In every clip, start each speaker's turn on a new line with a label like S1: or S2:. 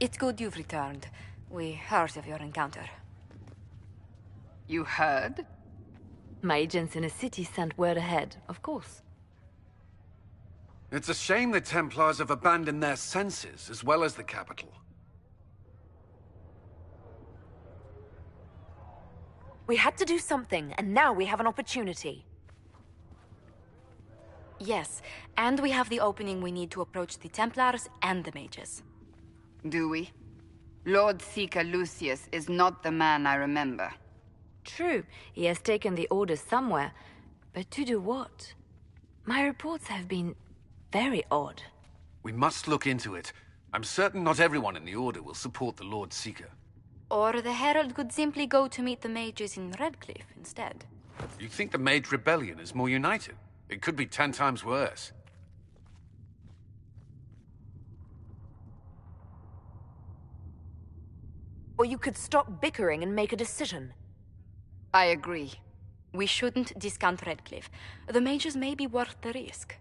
S1: It's good you've returned. We heard of your encounter.
S2: You heard?
S3: My agents in the city sent word ahead, of course.
S4: It's a shame the Templars have abandoned their senses, as well as the capital.
S5: We had to do something, and now we have an opportunity.
S1: Yes, and we have the opening we need to approach the Templars and the mages.
S2: Do we? Lord Seeker Lucius is not the man I remember.
S3: True, he has taken the orders somewhere, but to do what? My reports have been very odd.
S4: We must look into it. I'm certain not everyone in the Order will support the Lord Seeker.
S1: Or the Herald could simply go to meet the mages in Redcliffe instead.
S4: You think the Mage Rebellion is more united? It could be 10 times worse.
S5: Or you could stop bickering and make a decision.
S2: I agree.
S1: We shouldn't discount Redcliffe. The mages may be worth the risk.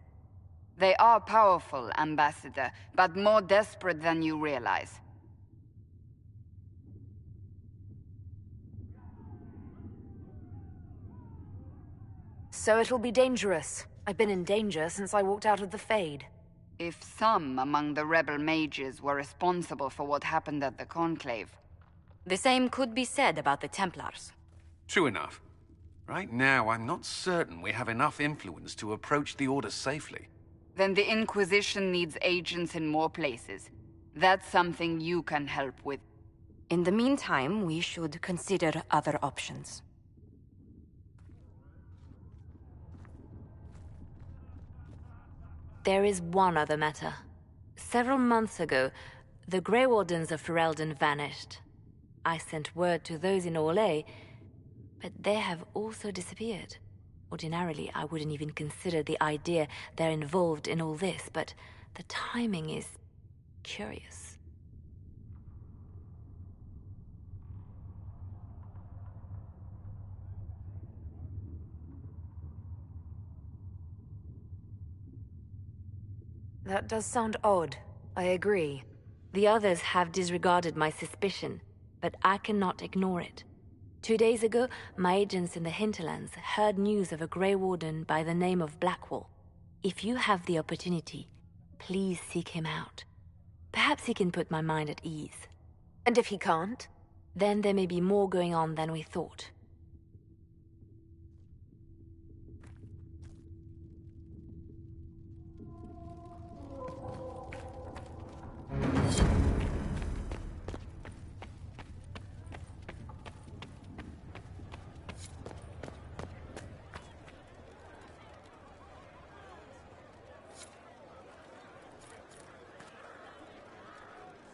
S2: They are powerful, Ambassador, but more desperate than you realize.
S5: So it'll be dangerous. I've been in danger since I walked out of the Fade.
S2: If some among the rebel mages were responsible for what happened at the Conclave.
S1: The same could be said about the Templars.
S4: True enough. Right now, I'm not certain we have enough influence to approach the Order safely.
S2: Then the Inquisition needs agents in more places. That's something you can help with.
S1: In the meantime, we should consider other options.
S3: There is one other matter. Several months ago, the Grey Wardens of Ferelden vanished. I sent word to those in Orlais, but they have also disappeared. Ordinarily, I wouldn't even consider the idea they're involved in all this, but the timing is curious.
S5: That does sound odd. I agree.
S3: The others have disregarded my suspicion, but I cannot ignore it. 2 days ago, my agents in the hinterlands heard news of a Grey Warden by the name of Blackwall. If you have the opportunity, please seek him out. Perhaps he can put my mind at ease.
S5: And if he can't?
S3: Then there may be more going on than we thought.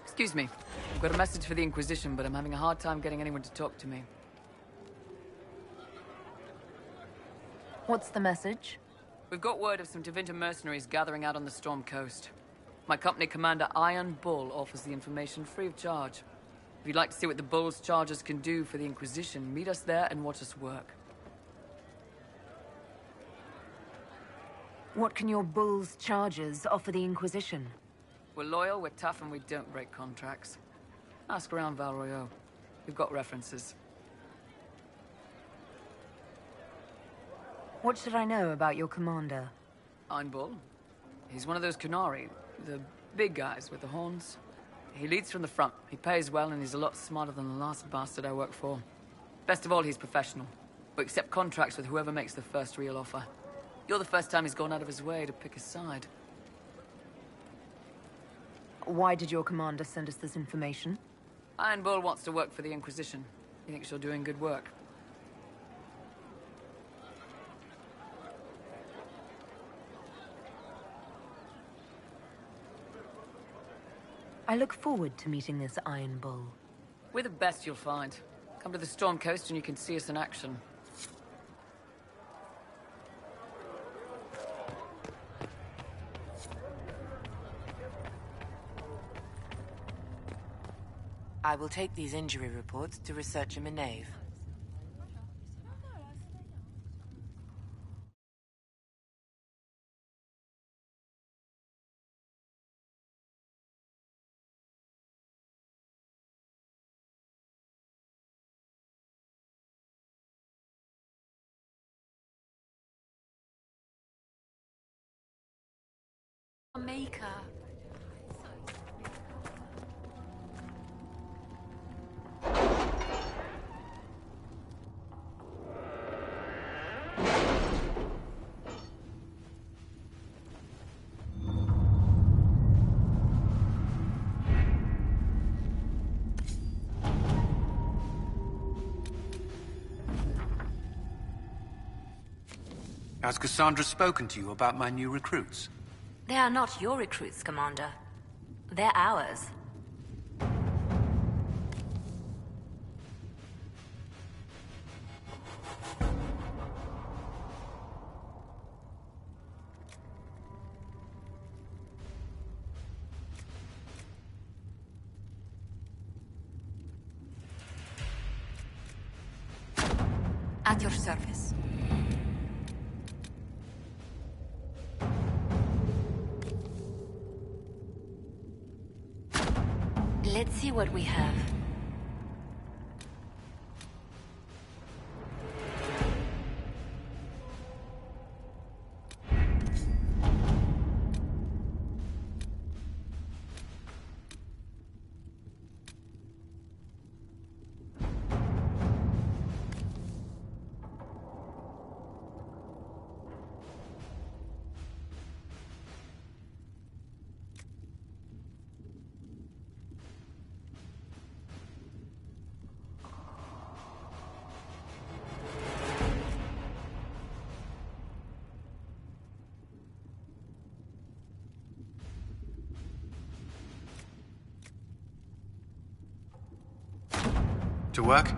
S6: Excuse me. I've got a message for the Inquisition, but I'm having a hard time getting anyone to talk to me.
S5: What's the message?
S6: We've got word of some Tevinter mercenaries gathering out on the Storm Coast. My company commander, Iron Bull, offers the information free of charge. If you'd like to see what the Bull's charges can do for the Inquisition, meet us there and watch us work.
S5: What can your Bull's charges offer the Inquisition?
S6: We're loyal, we're tough, and we don't break contracts. Ask around Val Royeaux. We've got references.
S5: What should I know about your commander?
S6: Iron Bull. He's one of those Kunari, the big guys with the horns. He leads from the front, he pays well, and he's a lot smarter than the last bastard I worked for. Best of all, he's professional. We accept contracts with whoever makes the first real offer. You're the first time he's gone out of his way to pick a side.
S5: Why did your commander send us this information?
S6: Iron Bull wants to work for the Inquisition. He thinks you're doing good work.
S5: I look forward to meeting this Iron Bull.
S6: We're the best you'll find. Come to the Storm Coast and you can see us in action.
S7: I will take these injury reports to researcher Minave.
S1: makeup.
S4: Has Cassandra spoken to you about my new recruits?
S3: They are not your recruits, Commander. They're ours.
S1: At your service.
S3: Let's see what we have.
S4: To work?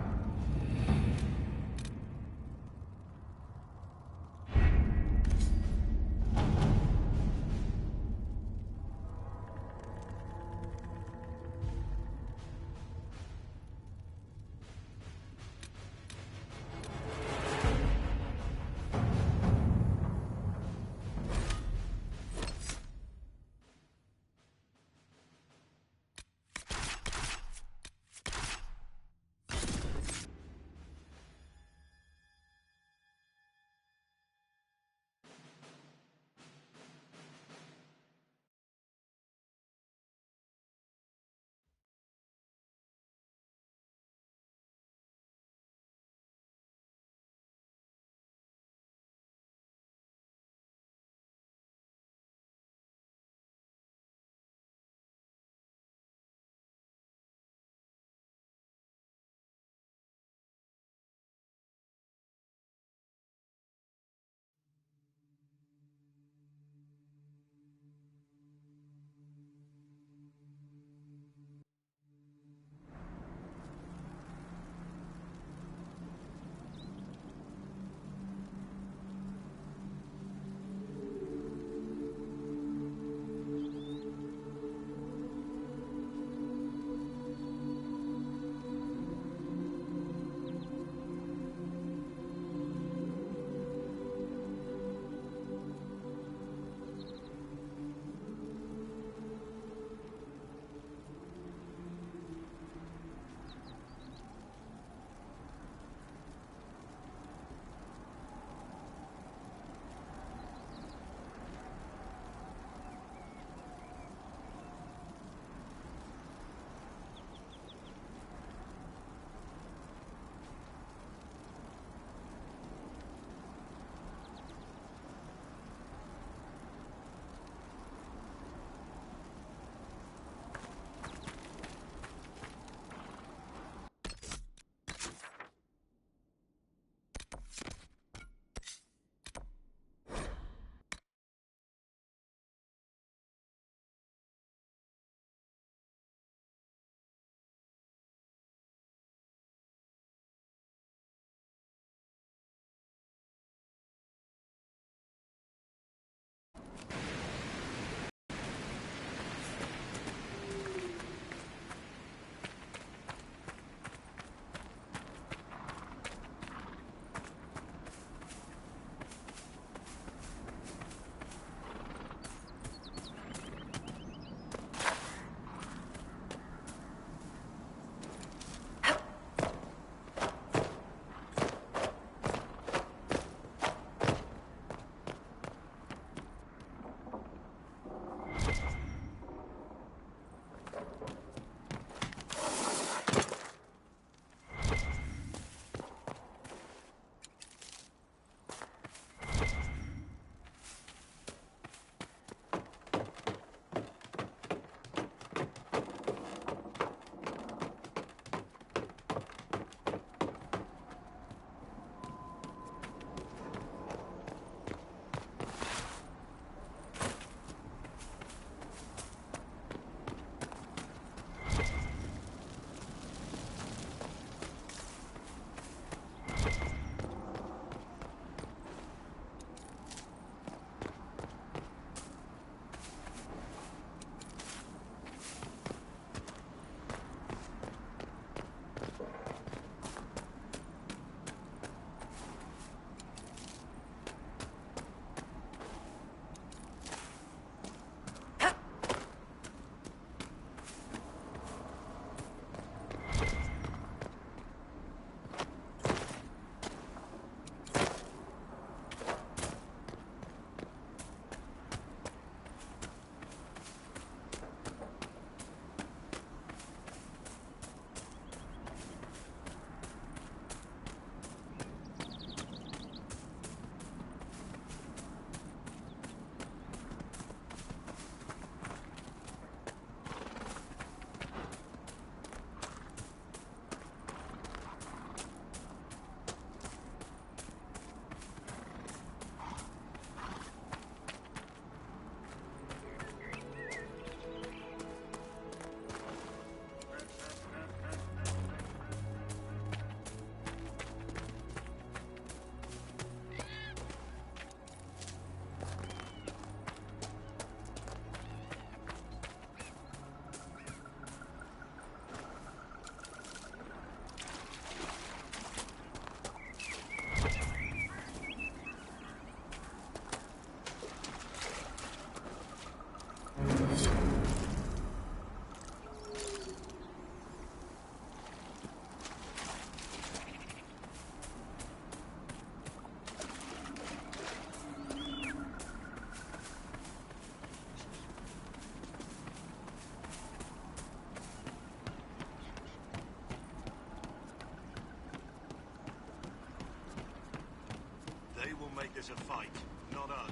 S8: there's a fight, not us.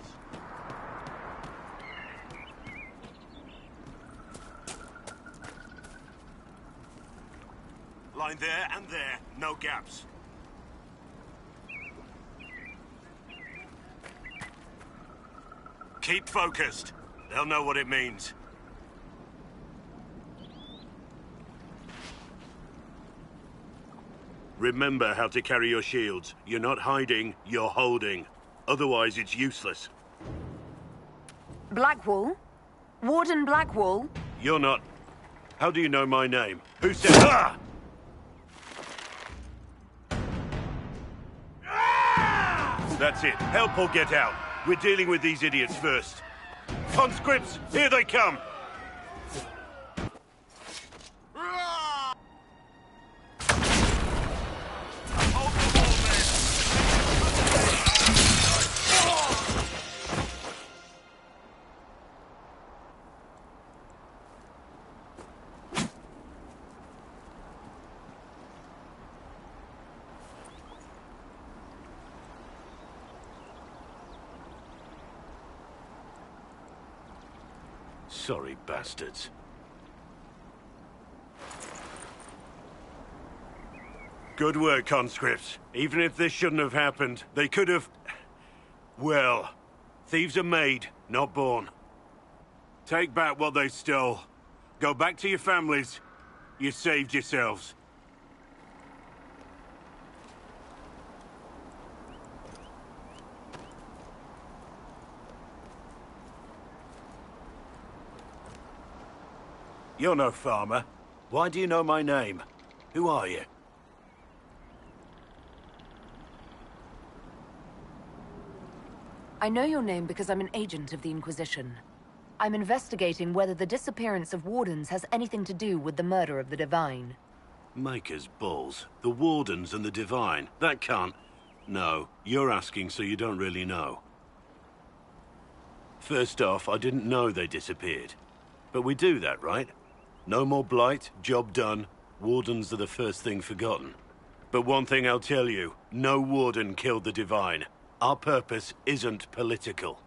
S8: Line there and there, no gaps. Keep focused. They'll know what it means. Remember how to carry your shields. You're not hiding, you're holding. Otherwise, it's useless.
S5: Blackwall? Warden Blackwall?
S8: You're not... How do you know my name? Who said... Ah! That's it. Help or get out. We're dealing with these idiots first. Conscripts, here they come! Sorry, bastards. Good work, conscripts. Even if this shouldn't have happened, they could have... Well, thieves are made, not born. Take back what they stole. Go back to your families. You saved yourselves. You're no farmer. Why do you know my name? Who are you?
S5: I know your name because I'm an agent of the Inquisition. I'm investigating whether the disappearance of Wardens has anything to do with the murder of the Divine.
S8: Maker's balls. The Wardens and the Divine. That can't... No, you're asking so you don't really know. First off, I didn't know they disappeared. But we do that, right? No more blight, job done. Wardens are the first thing forgotten. But one thing I'll tell you, no Warden killed the Divine. Our purpose isn't political.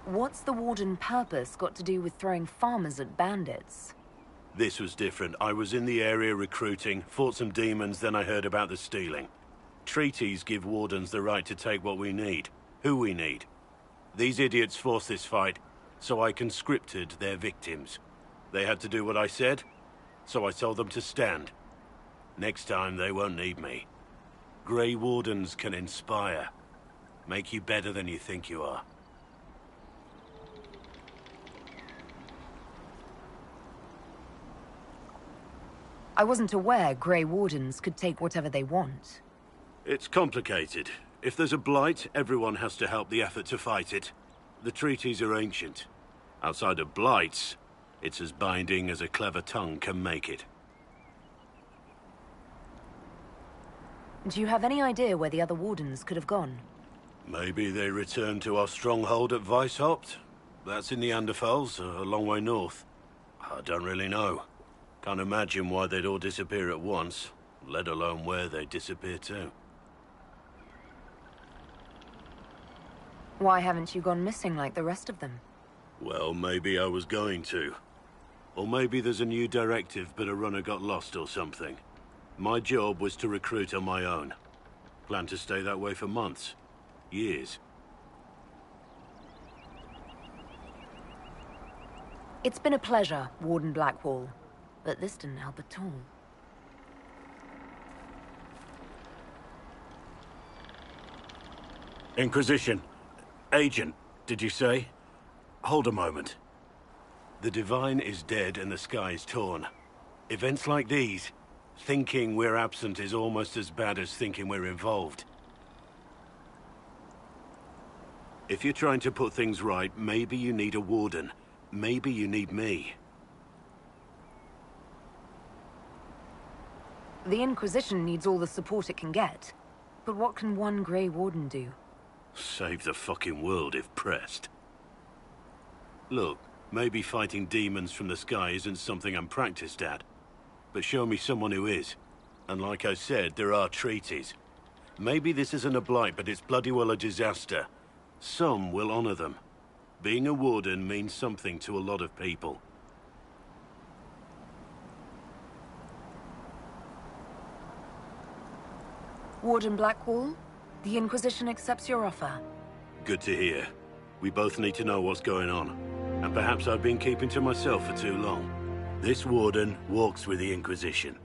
S5: What's the Warden purpose got to do with throwing farmers at bandits?
S8: This was different. I was in the area recruiting, fought some demons, then I heard about the stealing. Treaties give Wardens the right to take what we need, who we need. These idiots forced this fight, so I conscripted their victims. They had to do what I said, so I told them to stand. Next time, they won't need me. Grey Wardens can inspire, make you better than you think you are.
S5: I wasn't aware Grey Wardens could take whatever they want.
S8: It's complicated. If there's a blight, everyone has to help the effort to fight it. The treaties are ancient. Outside of blights, it's as binding as a clever tongue can make it.
S5: Do you have any idea where the other Wardens could have gone?
S8: Maybe they returned to our stronghold at Weishaupt? That's in the Anderfels, a long way north. I don't really know. Can't imagine why they'd all disappear at once, let alone where they'd disappear to.
S5: Why haven't you gone missing like the rest of them?
S8: Well, maybe I was going to. Or maybe there's a new directive, but a runner got lost or something. My job was to recruit on my own. Plan to stay that way for months. Years.
S5: It's been a pleasure, Warden Blackwall. But this didn't help at all.
S8: Inquisition. Agent, did you say? Hold a moment. The Divine is dead and the sky is torn. Events like these, thinking we're absent is almost as bad as thinking we're involved. If you're trying to put things right, maybe you need a Warden. Maybe you need me.
S5: The Inquisition needs all the support it can get. But what can one Grey Warden do?
S8: Save the fucking world if pressed. Look, Maybe fighting demons from the sky isn't something I'm practiced at. But show me someone who is. And like I said, there are treaties. Maybe this isn't a blight, but it's bloody well a disaster. Some will honor them. Being a warden means something to a lot of people.
S5: Warden Blackwall, the Inquisition accepts your offer.
S8: Good to hear. We both need to know what's going on. And perhaps I've been keeping to myself for too long. This warden walks with the Inquisition.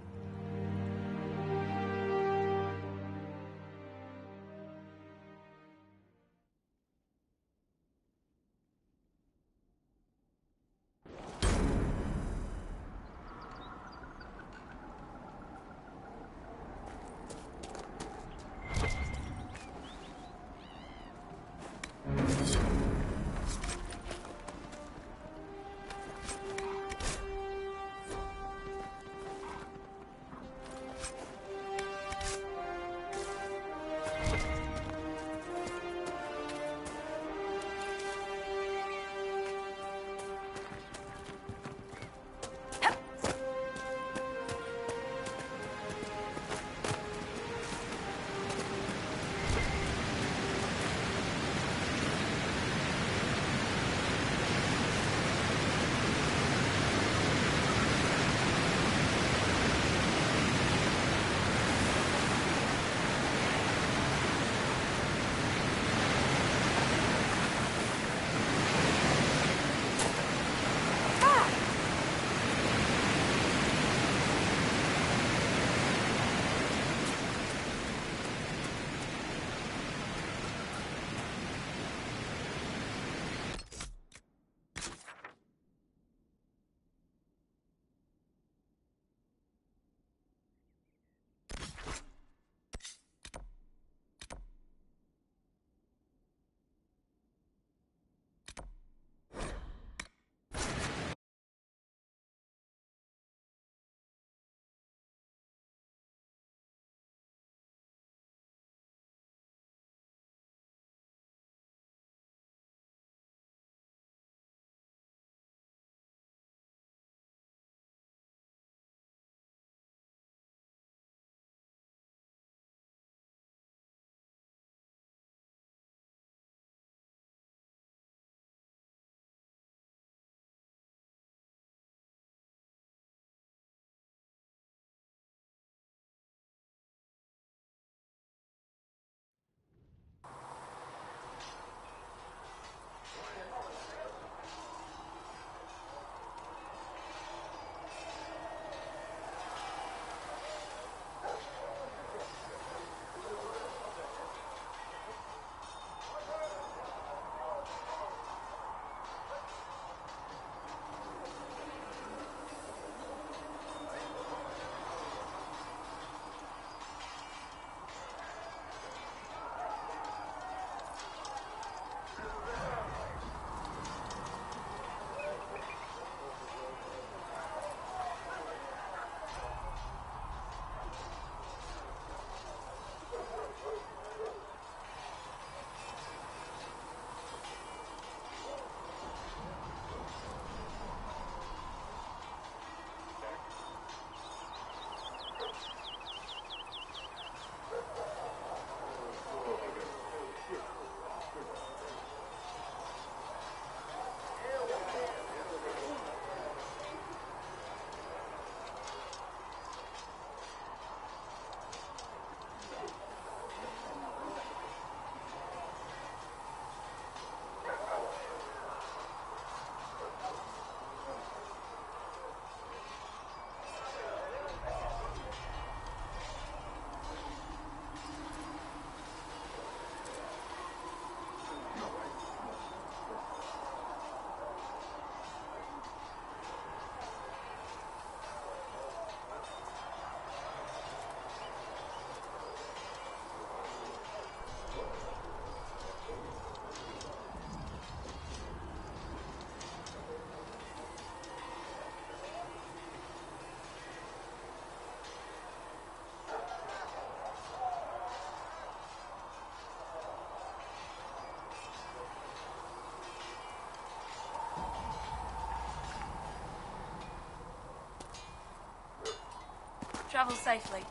S9: Travel safely.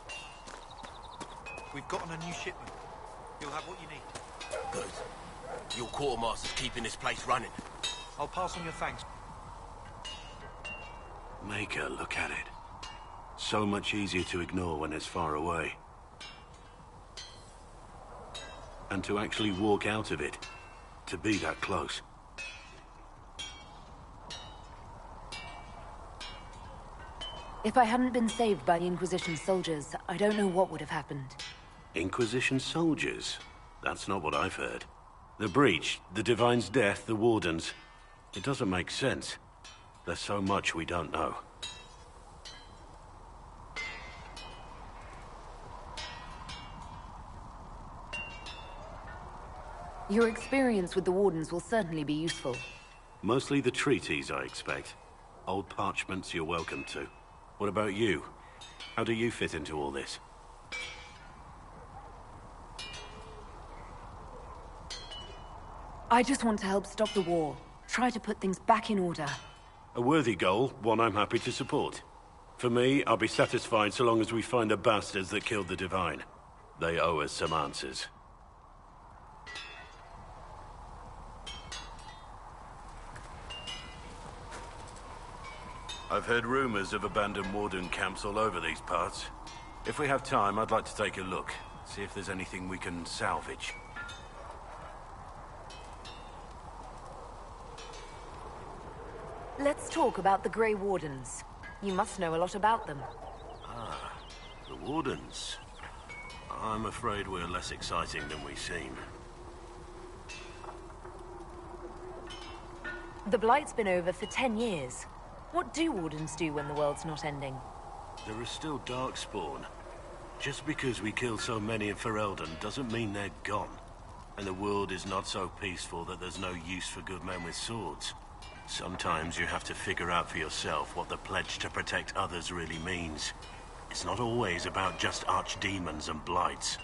S10: We've gotten a new shipment. You'll have what you need.
S11: Good. Your quartermaster's keeping this place running.
S10: I'll pass on your thanks.
S8: Maker, look at it. So much easier to ignore when it's far away. And to actually walk out of it. To be that close.
S5: If I hadn't been saved by the Inquisition soldiers, I don't know what would have happened.
S8: Inquisition soldiers? That's not what I've heard. The breach, the Divine's death, the Wardens. It doesn't make sense. There's so much we don't know.
S5: Your experience with the Wardens will certainly be useful.
S8: Mostly the treaties, I expect. Old parchments you're welcome to. What about you? How do you fit into all this?
S5: I just want to help stop the war. Try to put things back in order.
S8: A worthy goal, one I'm happy to support. For me, I'll be satisfied so long as we find the bastards that killed the Divine. They owe us some answers. I've heard rumors of abandoned Warden camps all over these parts. If we have time, I'd like to take a look. See if there's anything we can salvage.
S5: Let's talk about the Grey Wardens. You must know a lot about them.
S8: Ah, the Wardens. I'm afraid we're less exciting than we seem.
S5: The Blight's been over for 10 years. What do Wardens do when the world's not ending?
S8: There is still Darkspawn. Just because we kill so many in Ferelden doesn't mean they're gone. And the world is not so peaceful that there's no use for good men with swords. Sometimes you have to figure out for yourself what the pledge to protect others really means. It's not always about just archdemons and blights.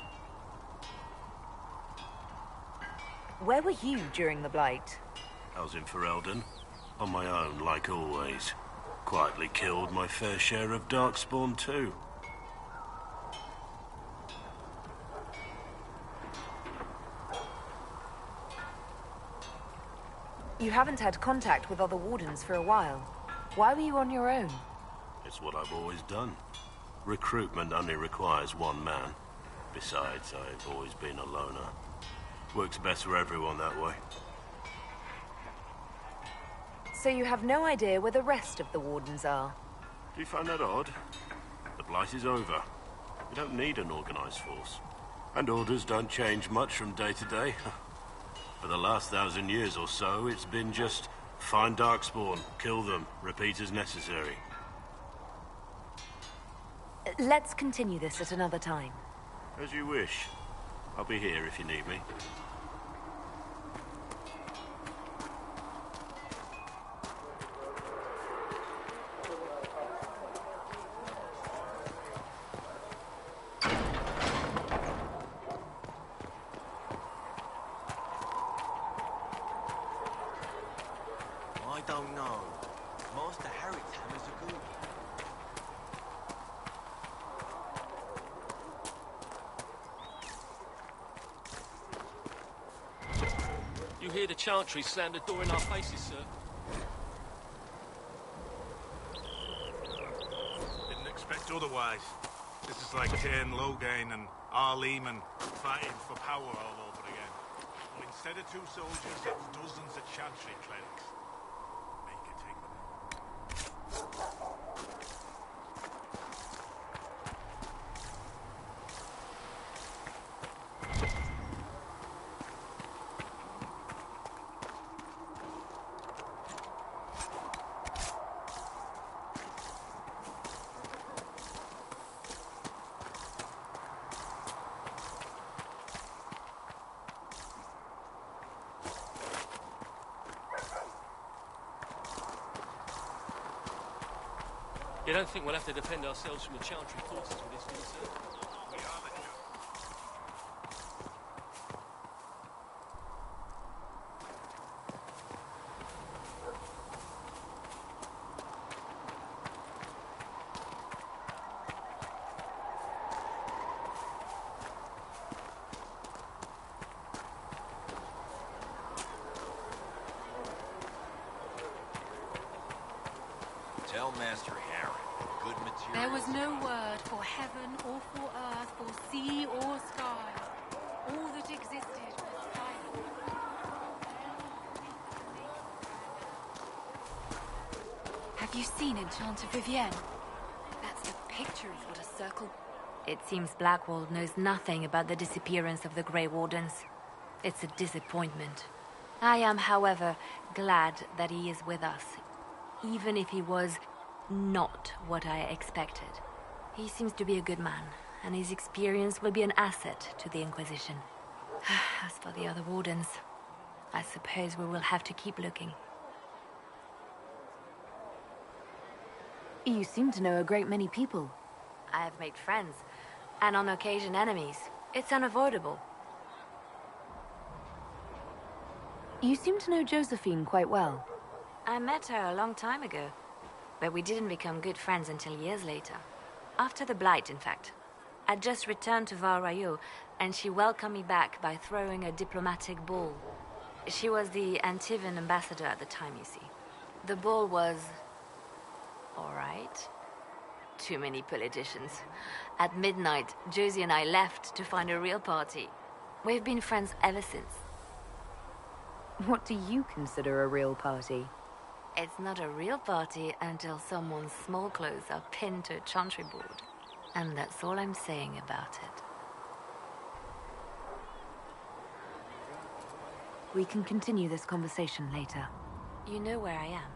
S5: Where were you during the Blight?
S8: I was in Ferelden. On my own, like always. Quietly killed my fair share of Darkspawn too.
S5: You haven't had contact with other Wardens for a while. Why were you on your own?
S8: It's what I've always done. Recruitment only requires one man. Besides, I've always been a loner. Works best for everyone that way.
S5: So you have no idea where the rest of the Wardens are?
S8: Do you find that odd? The Blight is over. We don't need an organized force. And orders don't change much from day to day. For the last 1,000 years or so, it's been just find Darkspawn, kill them, repeat as necessary.
S5: Let's continue this at another time.
S8: As you wish. I'll be here if you need me.
S11: You hear the Chantry slam the door in our faces, sir.
S10: Didn't expect otherwise. This is like Cain Loghain and Arleman fighting for power all over again. But instead of 2 soldiers, it's dozens of Chantry clerics. Make it take them.
S11: You don't think we'll have to defend ourselves from the Chantry forces with this, do you, sir?
S10: We are the
S9: Tell Master Harry, good material.
S12: There was no word for heaven or for earth, for sea or sky. All that existed was silence.
S1: Have you seen Enchanter Vivienne? That's the picture of what a circle...
S3: It seems Blackwall knows nothing about the disappearance of the Grey Wardens. It's a disappointment. I am, however, glad that he is with us, even if he was not what I expected. He seems to be a good man, and his experience will be an asset to the Inquisition. As for the other Wardens, I suppose we will have to keep looking.
S5: You seem to know a great many people.
S3: I have made friends, and on occasion enemies. It's unavoidable.
S5: You seem to know Josephine quite well.
S3: I met her a long time ago, but we didn't become good friends until years later. After the Blight, in fact. I'd just returned to Val Rayo, and she welcomed me back by throwing a diplomatic ball. She was the Antivan ambassador at the time, you see. The ball was... all right. Too many politicians. At midnight, Josie and I left to find a real party. We've been friends ever since.
S5: What do you consider a real party?
S3: It's not a real party until someone's small clothes are pinned to a chantry board. And that's all I'm saying about it.
S5: We can continue this conversation later.
S3: You know where I am.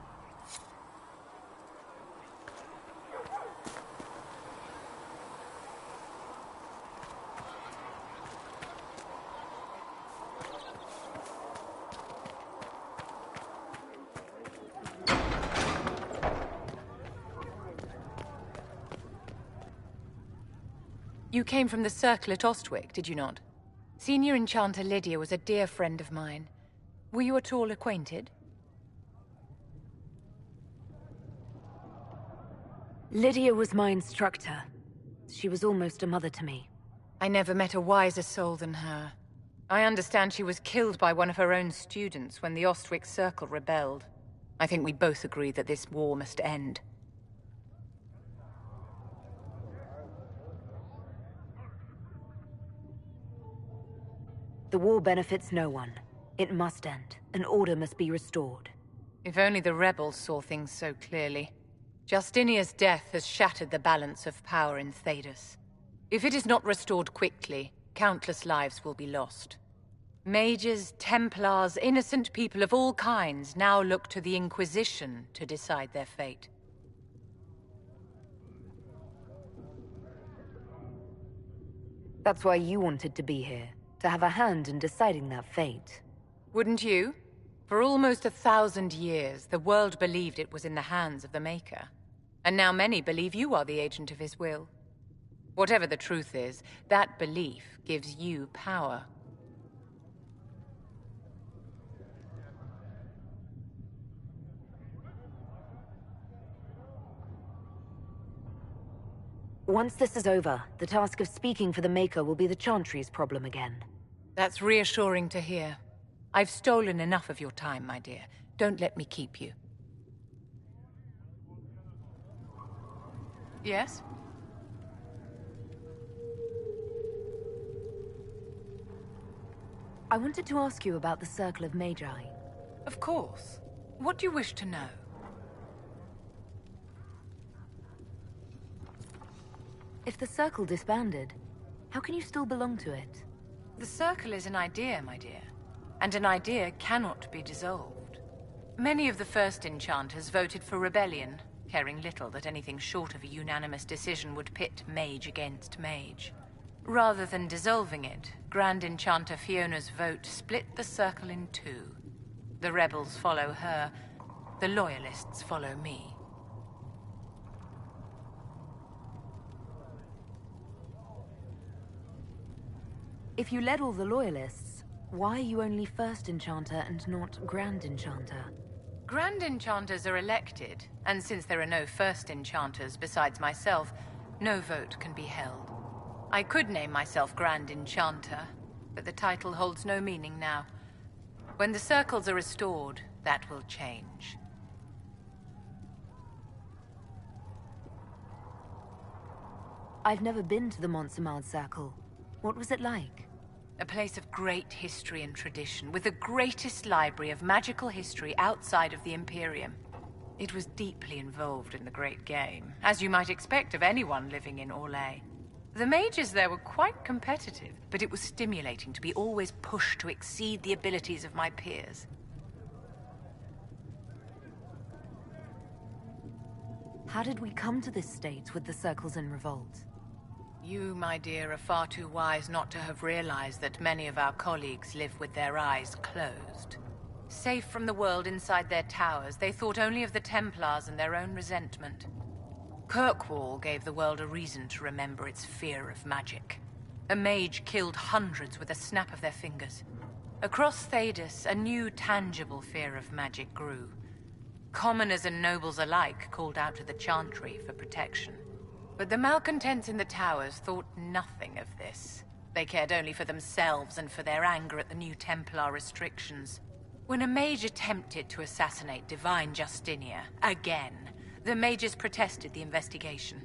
S13: You came from the Circle at Ostwick, did you not? Senior Enchanter Lydia was a dear friend of mine. Were you at all acquainted?
S5: Lydia was my instructor. She was almost a mother to me.
S13: I never met a wiser soul than her. I understand she was killed by one of her own students when the Ostwick Circle rebelled. I think we both agree that this war must end.
S5: The war benefits no one. It must end, and order must be restored.
S13: If only the rebels saw things so clearly. Justinia's death has shattered the balance of power in Thedas. If it is not restored quickly, countless lives will be lost. Mages, Templars, innocent people of all kinds now look to the Inquisition to decide their fate.
S5: That's why you wanted to be here. To have a hand in deciding that fate.
S13: Wouldn't you? For almost 1,000 years, the world believed it was in the hands of the Maker. And now many believe you are the agent of his will. Whatever the truth is, that belief gives you power.
S5: Once this is over, the task of speaking for the Maker will be the Chantry's problem again.
S13: That's reassuring to hear. I've stolen enough of your time, my dear. Don't let me keep you. Yes?
S5: I wanted to ask you about the Circle of Magi.
S13: Of course. What do you wish to know?
S5: If the Circle disbanded, how can you still belong to it?
S13: The Circle is an idea, my dear. And an idea cannot be dissolved. Many of the first enchanters voted for rebellion, caring little that anything short of a unanimous decision would pit mage against mage. Rather than dissolving it, Grand Enchanter Fiona's vote split the Circle in two. The rebels follow her, the loyalists follow me.
S5: If you led all the Loyalists, why are you only First Enchanter and not Grand Enchanter?
S13: Grand Enchanters are elected, and since there are no First Enchanters besides myself, no vote can be held. I could name myself Grand Enchanter, but the title holds no meaning now. When the circles are restored, that will change.
S5: I've never been to the Montsemard Circle. What was it like?
S13: A place of great history and tradition, with the greatest library of magical history outside of the Imperium. It was deeply involved in the Great Game, as you might expect of anyone living in Orlais. The mages there were quite competitive, but it was stimulating to be always pushed to exceed the abilities of my peers.
S5: How did we come to this state with the circles in revolt?
S13: You, my dear, are far too wise not to have realized that many of our colleagues live with their eyes closed. Safe from the world inside their towers, they thought only of the Templars and their own resentment. Kirkwall gave the world a reason to remember its fear of magic. A mage killed hundreds with a snap of their fingers. Across Thedas, a new tangible fear of magic grew. Commoners and nobles alike called out to the Chantry for protection. But the malcontents in the towers thought nothing of this. They cared only for themselves and for their anger at the new Templar restrictions. When a mage attempted to assassinate Divine Justinia, again, the mages protested the investigation.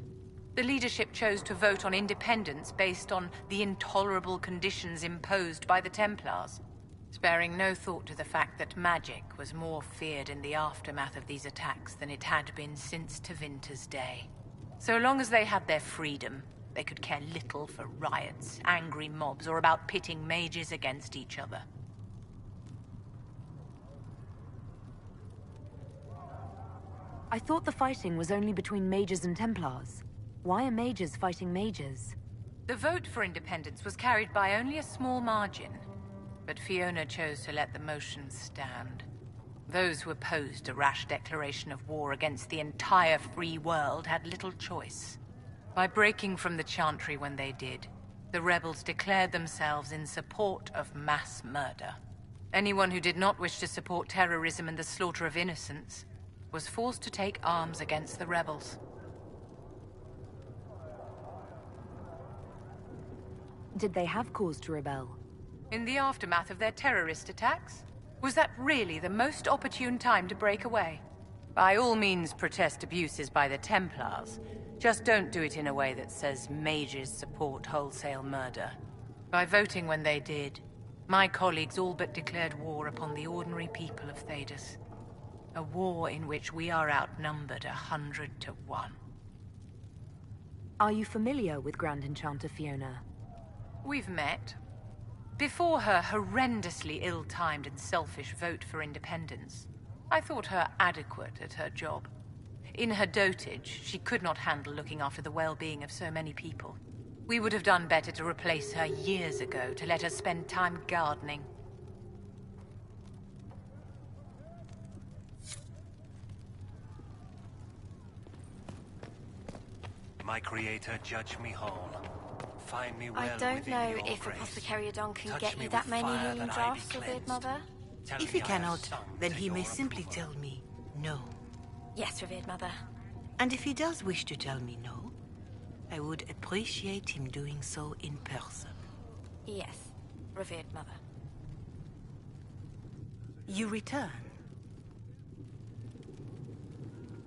S13: The leadership chose to vote on independence based on the intolerable conditions imposed by the Templars, sparing no thought to the fact that magic was more feared in the aftermath of these attacks than it had been since Tevinter's day. So long as they had their freedom, they could care little for riots, angry mobs, or about pitting mages against each other.
S5: I thought the fighting was only between mages and Templars. Why are mages fighting mages?
S13: The vote for independence was carried by only a small margin, but Fiona chose to let the motion stand. Those who opposed a rash declaration of war against the entire free world had little choice. By breaking from the Chantry when they did, the rebels declared themselves in support of mass murder. Anyone who did not wish to support terrorism and the slaughter of innocents was forced to take arms against the rebels.
S5: Did they have cause to rebel?
S13: In the aftermath of their terrorist attacks? Was that really the most opportune time to break away? By all means protest abuses by the Templars. Just don't do it in a way that says mages support wholesale murder. By voting when they did, my colleagues all but declared war upon the ordinary people of Thedas. A war in which we are outnumbered 100 to 1.
S5: Are you familiar with Grand Enchanter Fiona?
S13: We've met. Before her horrendously ill-timed and selfish vote for independence, I thought her adequate at her job. In her dotage, she could not handle looking after the well-being of so many people. We would have done better to replace her years ago, to let her spend time gardening.
S14: My creator, judge me whole. Find me well
S15: I don't
S14: within
S15: know
S14: your
S15: if
S14: grace.
S15: Apothecary Adon can
S14: Touch
S15: get
S14: me
S15: you that
S14: with
S15: many
S14: fire
S15: healing
S14: that I be
S15: drafts, Revered
S14: cleansed.
S15: Mother.
S14: Tell
S16: If
S14: me
S16: he
S14: I
S16: cannot,
S14: have sung
S16: then
S14: to
S16: he
S14: your
S16: may simply
S14: approval.
S16: tell me no.
S15: Yes, Revered Mother.
S16: And if he does wish to tell me no, I would appreciate him doing so in person.
S15: Yes, Revered Mother.
S16: You return.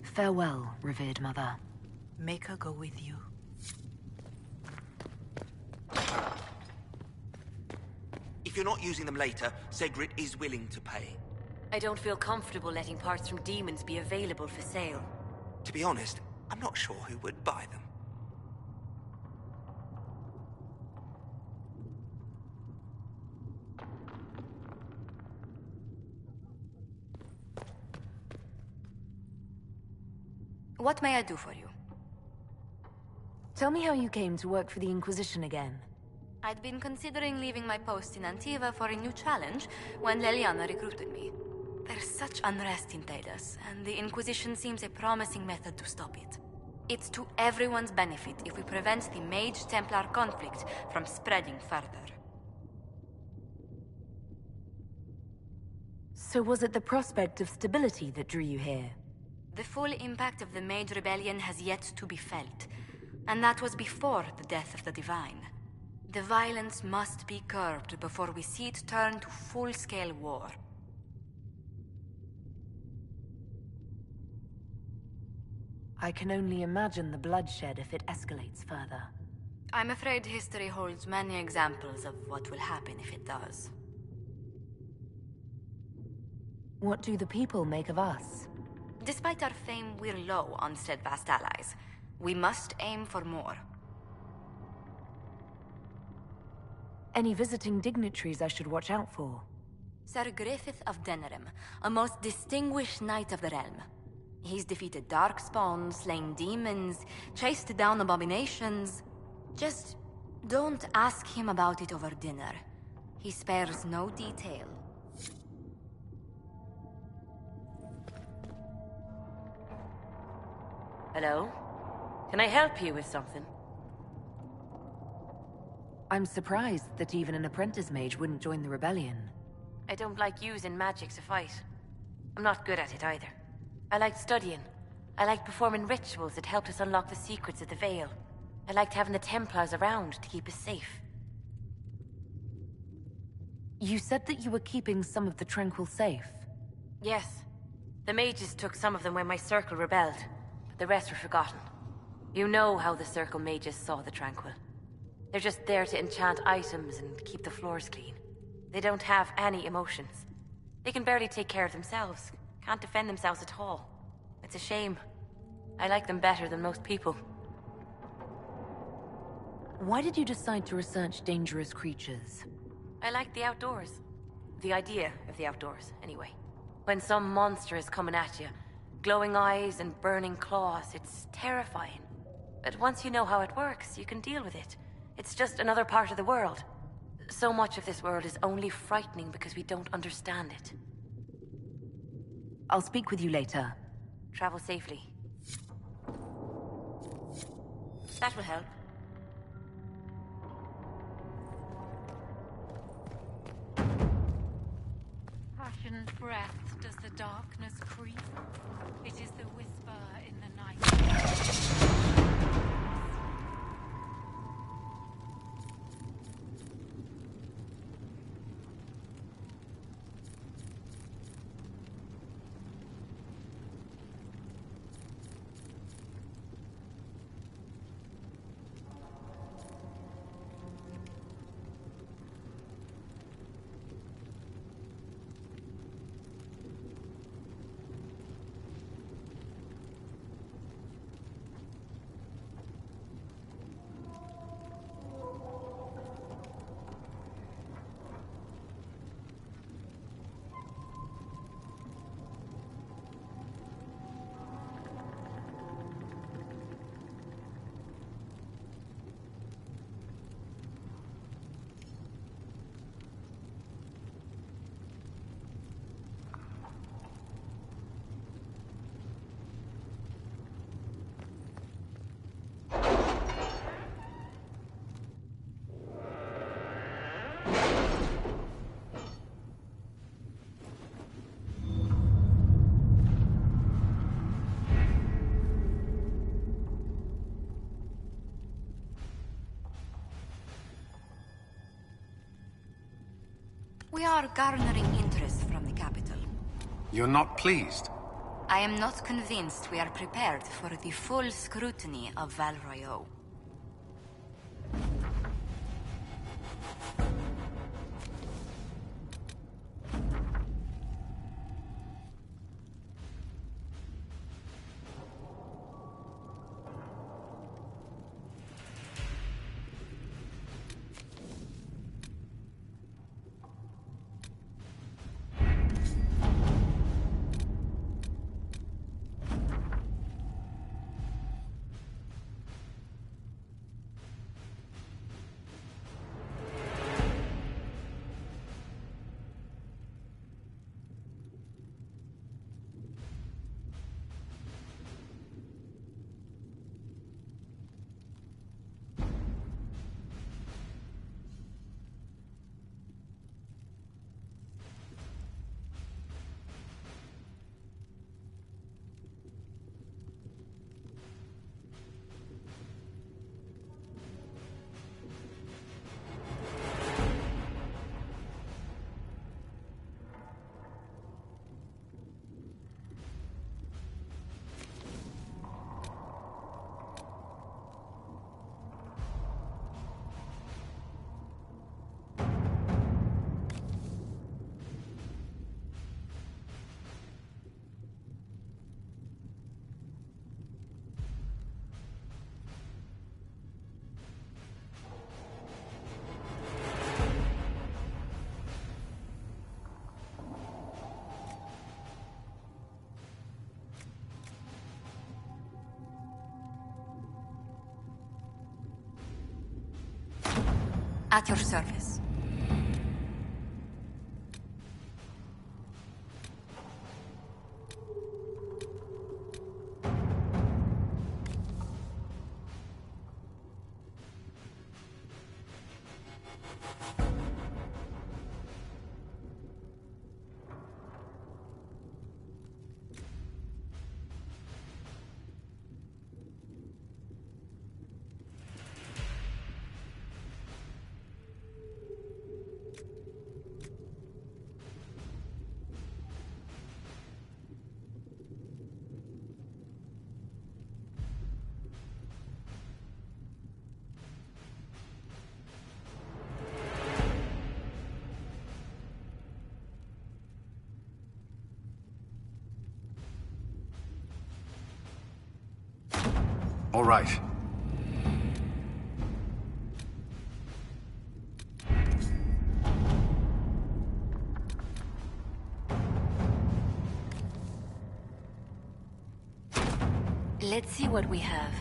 S5: Farewell, Revered Mother.
S16: Make her go with you.
S17: If you're not using them later, Segrit is willing to pay.
S18: I don't feel comfortable letting parts from demons be available for sale.
S17: To be honest, I'm not sure who would buy them.
S18: What may I do for you?
S5: Tell me how you came to work for the Inquisition again.
S18: I'd been considering leaving my post in Antiva for a new challenge when Leliana recruited me. There's such unrest in Thedas, and the Inquisition seems a promising method to stop it. It's to everyone's benefit if we prevent the Mage-Templar conflict from spreading further.
S5: So was it the prospect of stability that drew you here?
S18: The full impact of the Mage Rebellion has yet to be felt, and that was before the death of the Divine. The violence must be curbed before we see it turn to full-scale war.
S5: I can only imagine the bloodshed if it escalates further.
S18: I'm afraid history holds many examples of what will happen if it does.
S5: What do the people make of us?
S18: Despite our fame, we're low on steadfast allies. We must aim for more.
S5: Any visiting dignitaries I should watch out for?
S18: Sir Griffith of Denerim, a most distinguished knight of the realm. He's defeated darkspawn, slain demons, chased down abominations. Just don't ask him about it over dinner. He spares no detail.
S19: Hello? Can I help you with something?
S5: I'm surprised that even an apprentice mage wouldn't join the rebellion.
S19: I don't like using magic to fight. I'm not good at it either. I liked studying. I liked performing rituals that helped us unlock the secrets of the Veil. I liked having the Templars around to keep us safe.
S5: You said that you were keeping some of the Tranquil safe.
S19: Yes. The mages took some of them when my circle rebelled, but the rest were forgotten. You know how the circle mages saw the Tranquil. They're just there to enchant items and keep the floors clean. They don't have any emotions. They can barely take care of themselves. Can't defend themselves at all. It's a shame. I like them better than most people.
S5: Why did you decide to research dangerous creatures?
S19: I like the outdoors. The idea of the outdoors, anyway. When some monster is coming at you, glowing eyes and burning claws, it's terrifying. But once you know how it works, you can deal with it. It's just another part of the world. So much of this world is only frightening because we don't understand it.
S5: I'll speak with you later.
S19: Travel safely. That will help.
S12: Passion's breath does the darkness creep. It is the whisper in the night.
S18: We are garnering interest from the capital.
S4: You're not pleased?
S18: I am not convinced we are prepared for the full scrutiny of Val Royeaux. At your service.
S4: All right.
S3: Let's see what we have.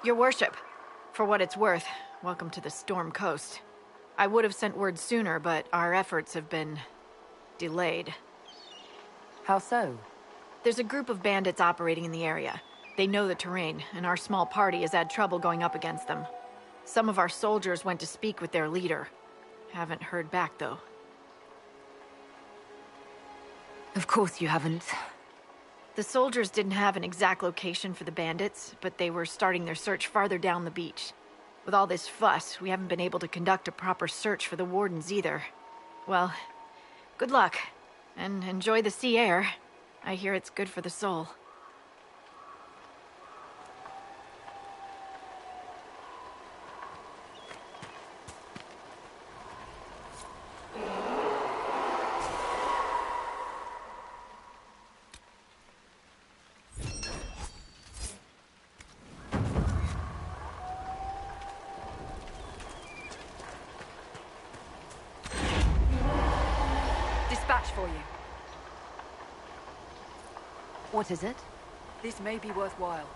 S20: Your worship, for what it's worth, welcome to the Storm Coast. I would have sent word sooner, but our efforts have been delayed.
S5: How so?
S20: There's a group of bandits operating in the area. They know the terrain, and our small party has had trouble going up against them. Some of our soldiers went to speak with their leader. Haven't heard back, though.
S5: Of course you haven't.
S20: The soldiers didn't have an exact location for the bandits, but they were starting their search farther down the beach. With all this fuss, we haven't been able to conduct a proper search for the wardens either. Well, good luck, and enjoy the sea air. I hear it's good for the soul.
S1: For you.
S5: What is it?
S1: This may be worthwhile.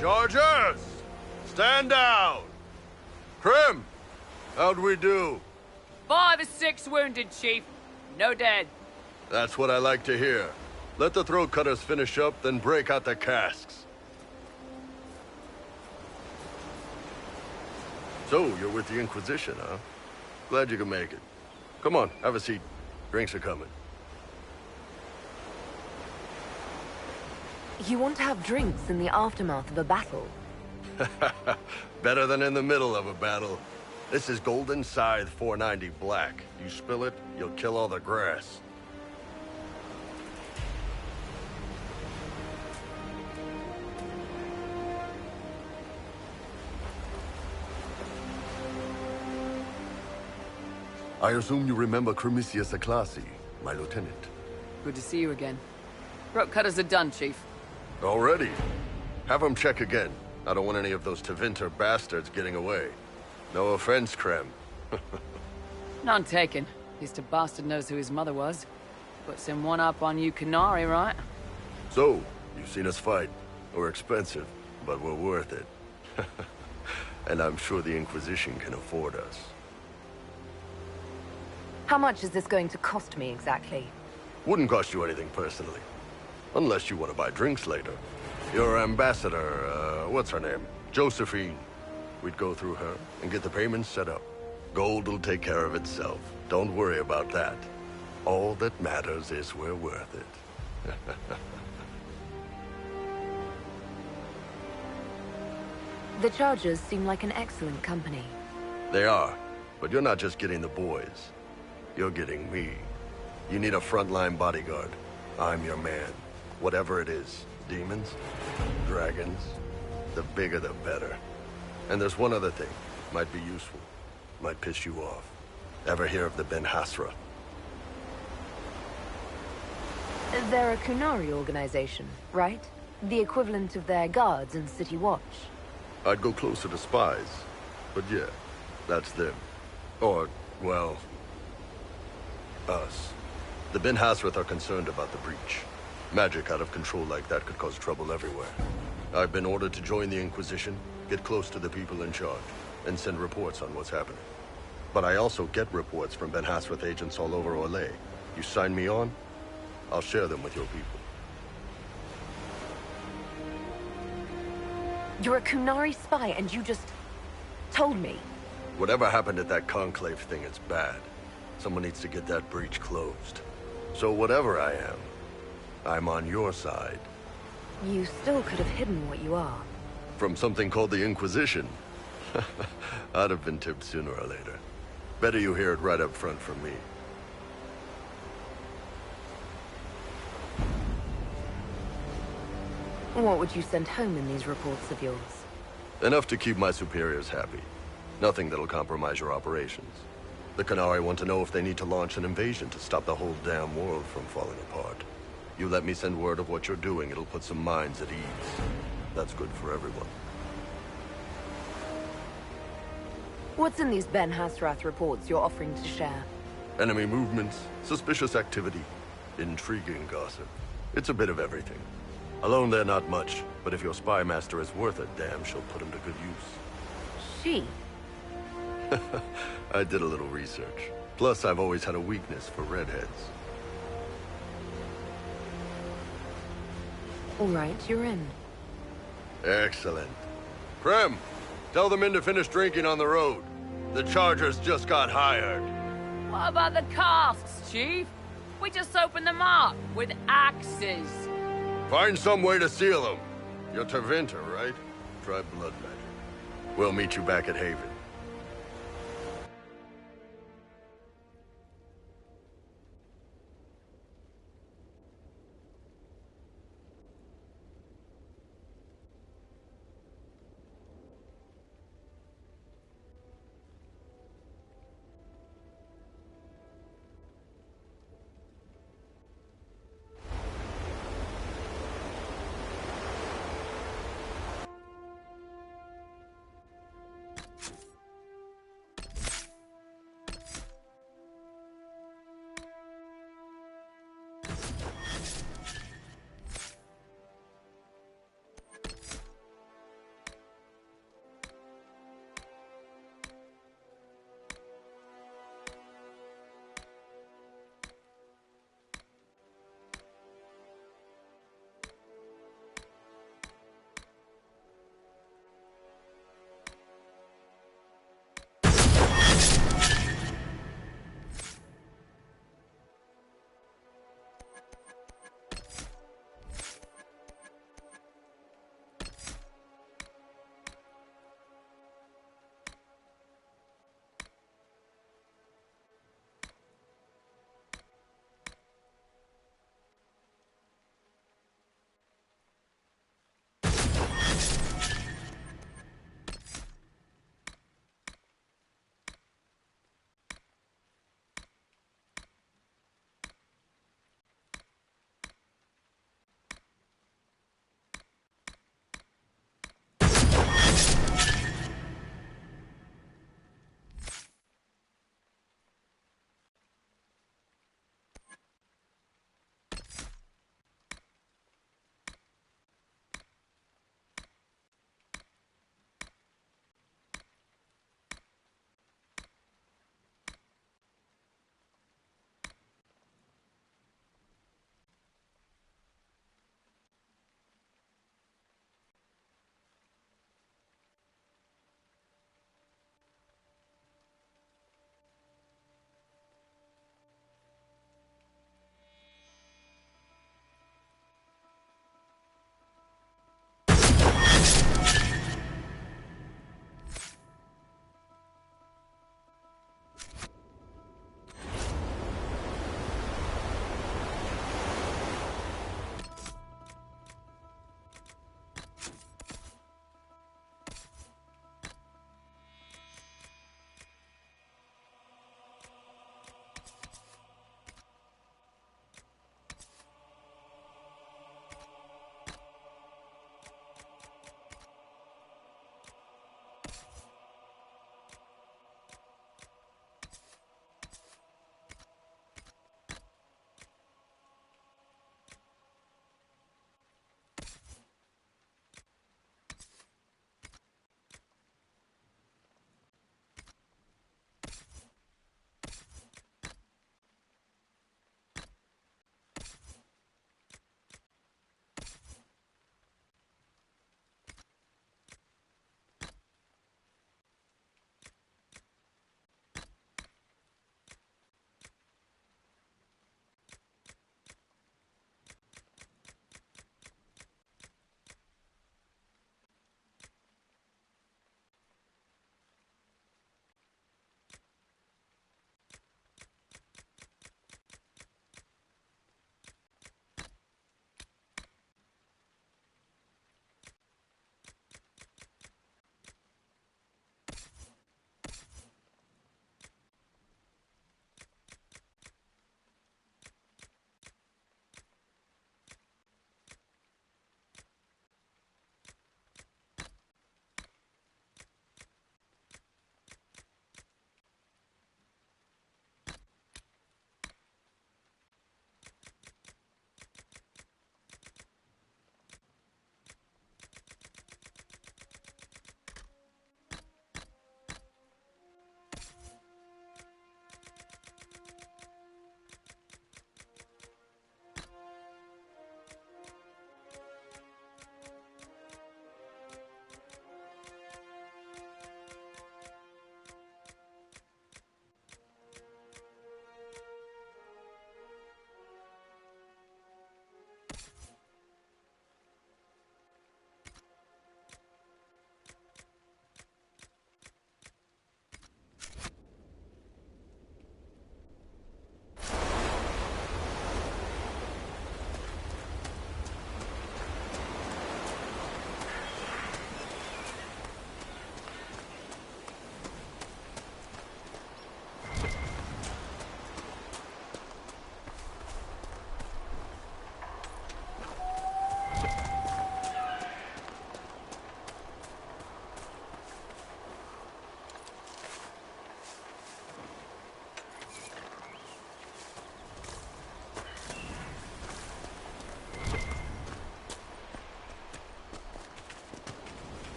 S21: Chargers! Stand down! Krim! How'd we do?
S6: 5 or 6 wounded, Chief. No dead.
S21: That's what I like to hear. Let the throat cutters finish up, then break out the casks. So, you're with the Inquisition, huh? Glad you could make it. Come on, have a seat. Drinks are coming.
S5: You want to have drinks in the aftermath of a battle?
S21: Better than in the middle of a battle. This is Golden Scythe 490 Black. You spill it, you'll kill all the grass. I assume you remember Cremisius Aclassi, my lieutenant.
S6: Good to see you again. Rope cutters are done, Chief.
S21: Already? Have them check again. I don't want any of those Tevinter bastards getting away. No offense, Krem.
S6: None taken. At least a bastard knows who his mother was. Puts him one up on you Canary, right?
S21: So, you've seen us fight. We're expensive, but we're worth it. And I'm sure the Inquisition can afford us.
S5: How much is this going to cost me exactly?
S21: Wouldn't cost you anything personally. Unless you want to buy drinks later. Your ambassador, what's her name? Josephine. We'd go through her and get the payments set up. Gold will take care of itself. Don't worry about that. All that matters is we're worth it.
S5: The Chargers seem like an excellent company.
S21: They are, but you're not just getting the boys. You're getting me. You need a frontline bodyguard. I'm your man. Whatever it is. Demons, dragons, the bigger the better. And there's one other thing. Might be useful. Might piss you off. Ever hear of the Ben Hasra?
S5: They're a Kunari organization, right? The equivalent of their guards and City Watch.
S21: I'd go closer to spies. But yeah, that's them. Or, well, us. The Ben Hasrath are concerned about the breach. Magic out of control like that could cause trouble everywhere. I've been ordered to join the Inquisition, get close to the people in charge, and send reports on what's happening. But I also get reports from Ben Hasrath agents all over Orlais. You sign me on, I'll share them with your people.
S5: You're a Kunari spy and you just told me.
S21: Whatever happened at that conclave thing, it's bad. Someone needs to get that breach closed. So whatever I am, I'm on your side.
S5: You still could have hidden what you are.
S21: From something called the Inquisition. I'd have been tipped sooner or later. Better you hear it right up front from me.
S5: What would you send home in these reports of yours?
S21: Enough to keep my superiors happy. Nothing that'll compromise your operations. The Canari want to know if they need to launch an invasion to stop the whole damn world from falling apart. You let me send word of what you're doing, it'll put some minds at ease. That's good for everyone.
S5: What's in these Ben Hasrath reports you're offering to share?
S21: Enemy movements, suspicious activity, intriguing gossip. It's a bit of everything. Alone they're not much, but if your spy master is worth a damn, she'll put him to good use.
S5: She?
S21: I did a little research. Plus, I've always had a weakness for redheads.
S5: All right, you're in.
S21: Excellent. Krem, tell the men to finish drinking on the road. The Chargers just got hired.
S6: What about the casks, Chief? We just opened them up with axes.
S21: Find some way to seal them. You're Tevinter, right? Try blood magic. We'll meet you back at Haven.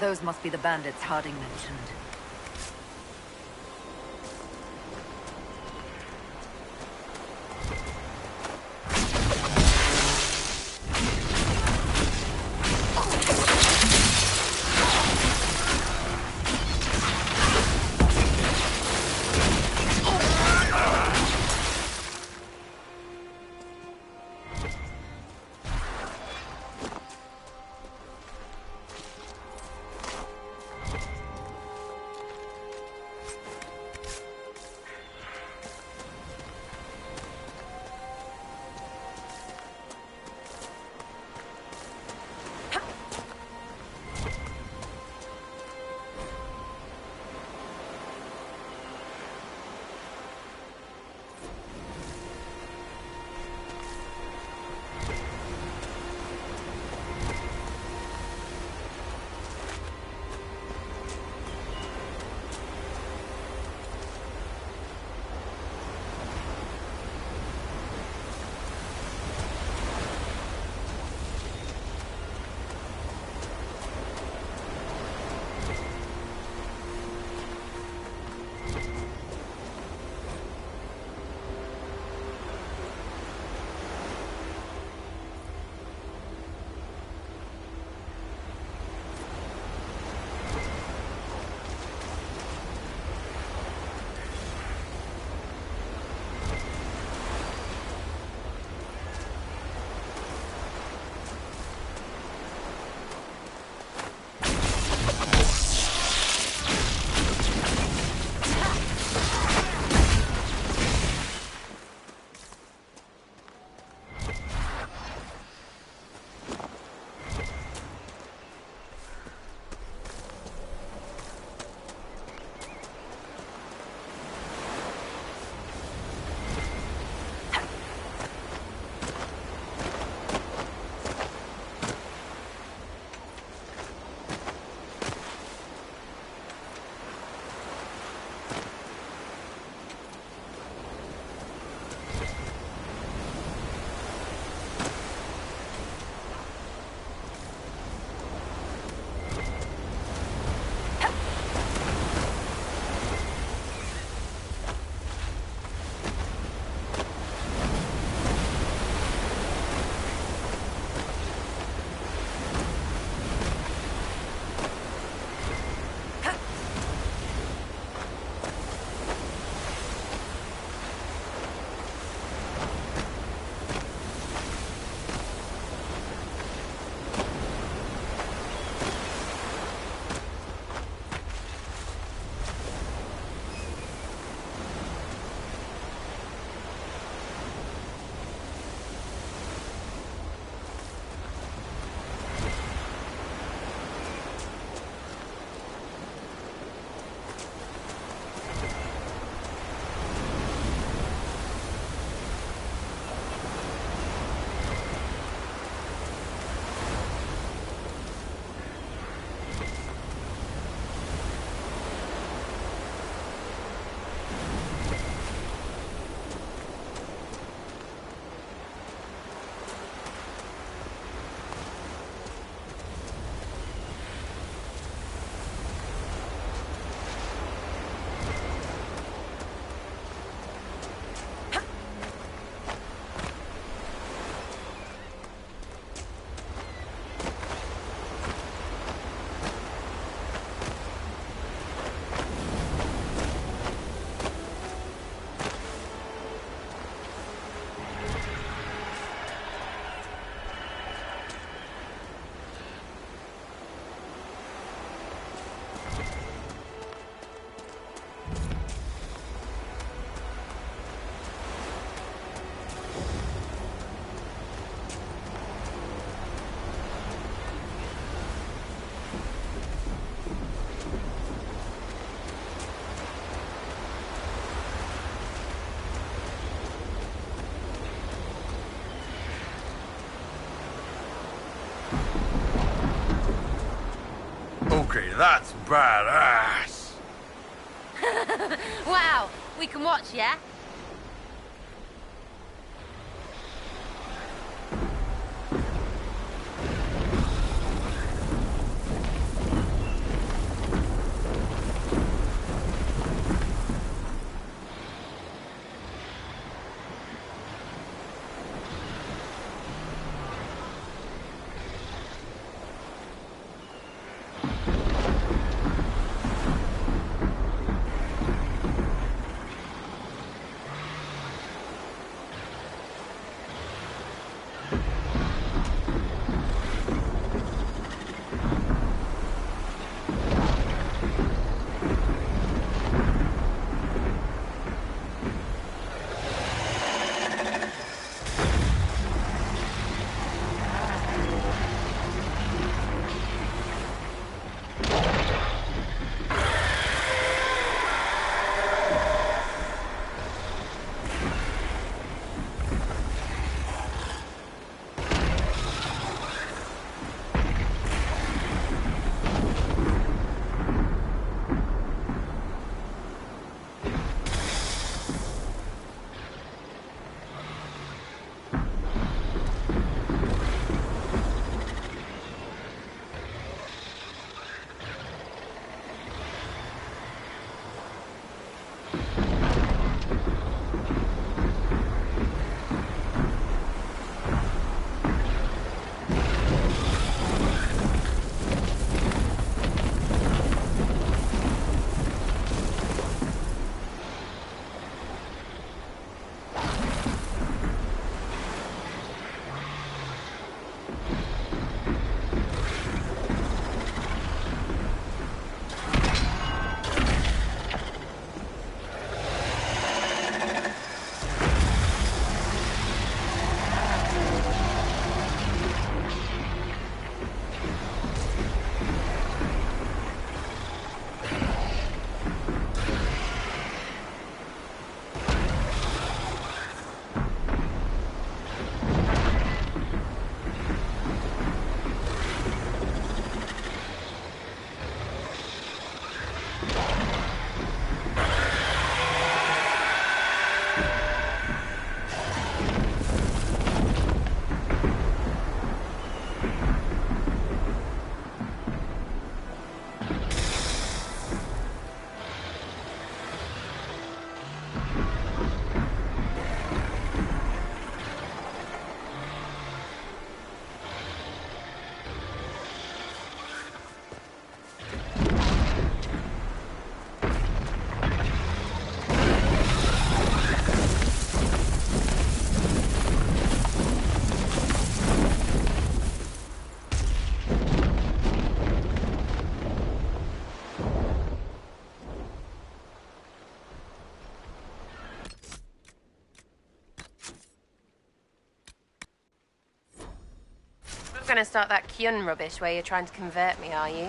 S5: Those must be the bandits Harding mentioned.
S2: Okay, that's badass.
S19: Wow, we can watch, yeah?
S7: Not gonna start that Kyun rubbish where you're trying to convert me, are you?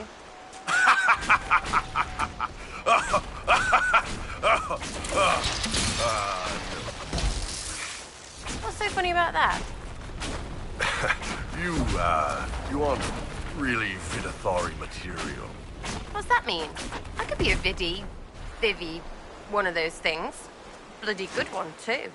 S7: What's so funny about that?
S21: You aren't really Vidathari material.
S7: What's that mean? I could be a Vivi, one of those things. Bloody good one, too.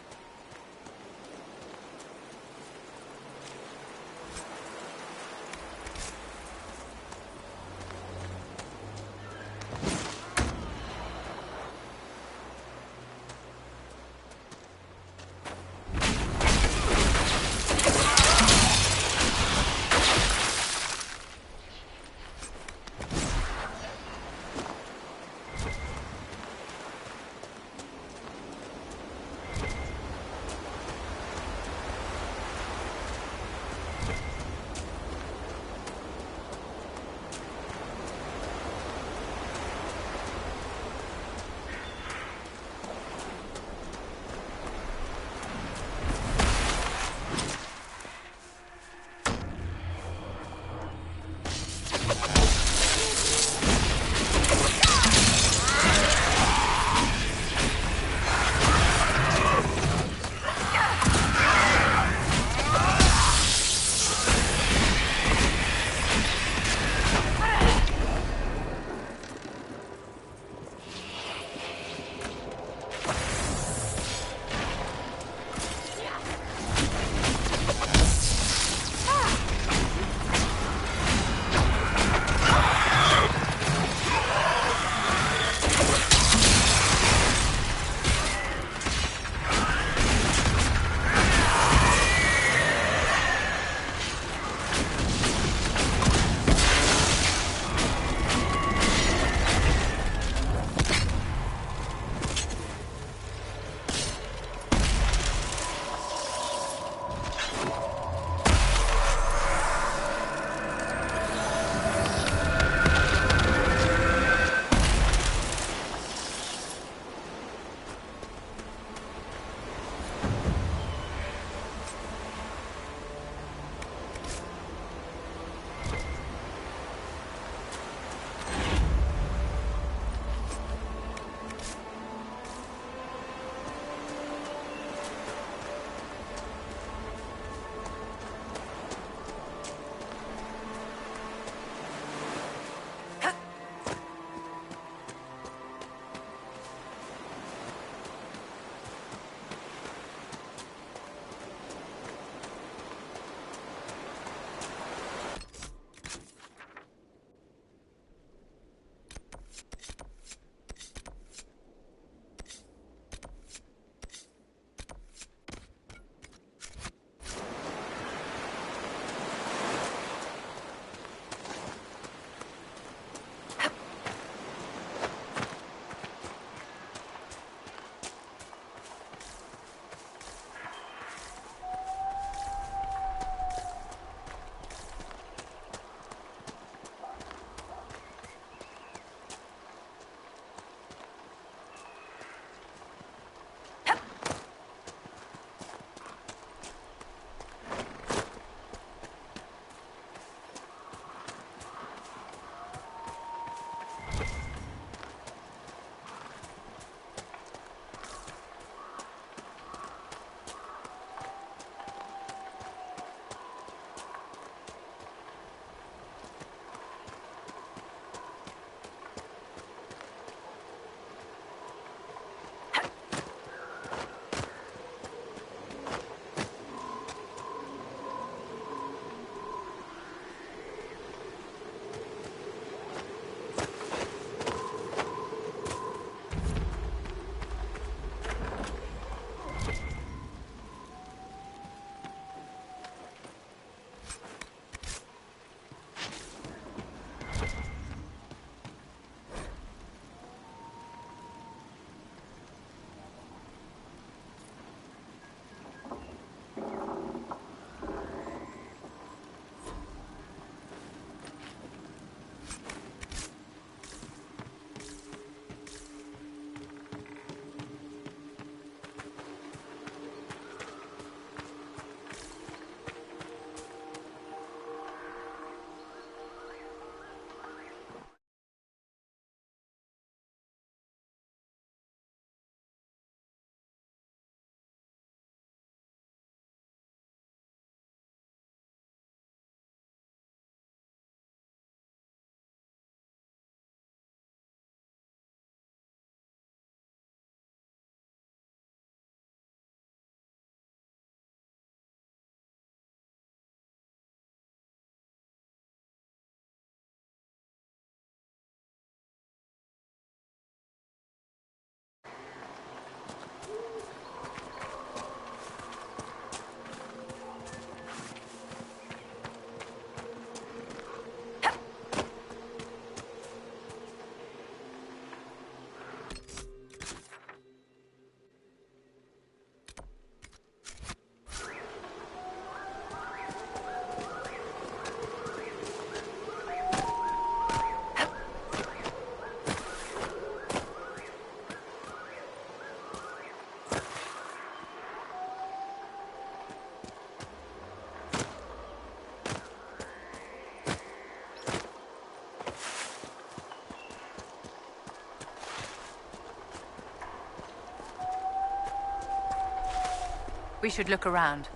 S13: We should look around.